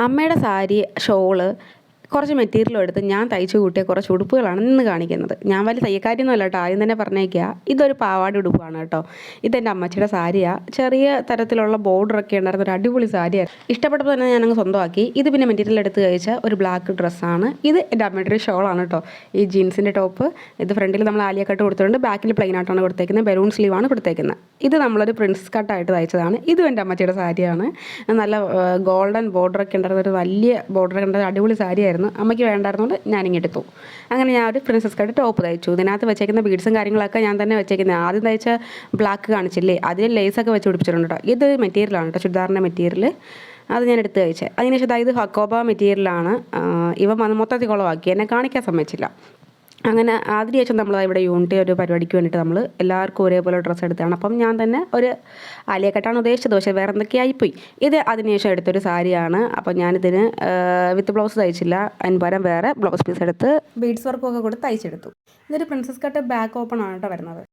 അമ്മയുടെ സാരി, ഷോള്, കുറച്ച് മെറ്റീരിയലും എടുത്ത് ഞാൻ തയ്ച്ചു കൂട്ടിയ കുറച്ച് ഉടുപ്പുകളാണ് ഇന്ന് കാണിക്കുന്നത്. ഞാൻ വലിയ തയ്യക്കാരിയൊന്നുമല്ല കേട്ടോ, ആദ്യം തന്നെ പറഞ്ഞേക്കുക. ഇതൊരു പാവാടി ഉടുപ്പാണ് കേട്ടോ. ഇതെൻ്റെ അമ്മച്ചിയുടെ സാരിയാണ്. ചെറിയ തരത്തിലുള്ള ബോർഡറൊക്കെ ഉണ്ടായിരുന്ന ഒരു അടിപൊളി സാരിയായിരുന്നു. ഇഷ്ടപ്പെട്ടപ്പോൾ തന്നെ ഞാനങ്ങ് സ്വന്തമാക്കി. ഇത് പിന്നെ മെറ്റീരിയൽ എടുത്ത് കഴിച്ച ഒരു ബ്ലാക്ക് ഡ്രസ്സാണ്. ഇത് എൻ്റെ അമ്മയുടെ ഒരു ഷോളാണ് കേട്ടോ. ഈ ജീൻസിൻ്റെ ടോപ്പ്. ഇത് ഫ്രണ്ടിൽ നമ്മൾ ആലിയ കട്ട് കൊടുത്തിട്ടുണ്ട്, ബാക്കിൽ പ്ലെയിൻ ആയിട്ടാണ് കൊടുത്തേക്കുന്നത്. ബലൂൺ സ്ലീവാണ് കൊടുത്തേക്കുന്നത്. ഇത് നമ്മളൊരു പ്രിൻസ് കട്ടായിട്ട് തയ്ച്ചതാണ്. ഇതും എൻ്റെ അമ്മച്ചിയുടെ സാരിയാണ്. നല്ല ഗോൾഡൻ ബോർഡറൊക്കെ ഉണ്ടായിരുന്ന ഒരു വലിയ ബോർഡറൊക്കെ ഉണ്ടായിരുന്ന അടിപൊളി സാരിയായിരുന്നു. അമ്മയ്ക്ക് വേണ്ടായിരുന്നുകൊണ്ട് ഞാനിങ്ങെടുത്തു. അങ്ങനെ ഞാൻ ഒരു പ്രിൻസസ് കട്ട് ടോപ്പ് തയ്ച്ചു. ഇതിനകത്ത് വെച്ചേക്കുന്ന ബീഡ്സും കാര്യങ്ങളൊക്കെ ഞാൻ തന്നെ വെച്ചേക്കുന്നത്. ആദ്യം തയ്ച്ച ബ്ലാക്ക് കാണിച്ചില്ലേ, അതിൽ ലേസൊക്കെ വെച്ച് പിടിപ്പിച്ചിട്ടുണ്ട് കേട്ടോ. ഇത് മെറ്റീരിയലാണ് കേട്ടോ, ചുരിദാറിൻ്റെ മെറ്റീരിയൽ. അത് ഞാൻ എടുത്ത് തയ്ച്ചത്. അതിനുശേഷം ഇത് ഹക്കോബ മെറ്റീരിയലാണ്. ഇവ മൊത്തത്തിൽ കുളമാക്കി, എന്നെ കാണിക്കാൻ സമ്മതിച്ചില്ല. അങ്ങനെ അതിനുശേഷം നമ്മൾ ഇവിടെ യൂണിറ്റ് ഒരു പരിപാടിക്ക് വേണ്ടിയിട്ട് നമ്മൾ എല്ലാവർക്കും ഒരേപോലെ ഡ്രസ്സ് എടുത്താണ്. അപ്പം ഞാൻ തന്നെ ഒരു ആലിയ കട്ടാണ് ഉദ്ദേശിച്ചത്, പക്ഷേ വേറെ എന്തൊക്കെയായിപ്പോയി. ഇത് അതിനുശേഷം എടുത്തൊരു സാരിയാണ്. അപ്പം ഞാനിതിന് വിത്ത് ബ്ലൗസ് തയ്ച്ചില്ല, അതിന് പകരം വേറെ ബ്ലൗസ് പീസ് എടുത്ത് ബീഡ്സ് വർക്കൊക്കെ കൂടെ തയ്ച്ചെടുത്തു. ഇതൊരു പ്രിൻസസ് കട്ട് ബാക്ക് ഓപ്പൺ ആണ് കേട്ടോ വരുന്നത്.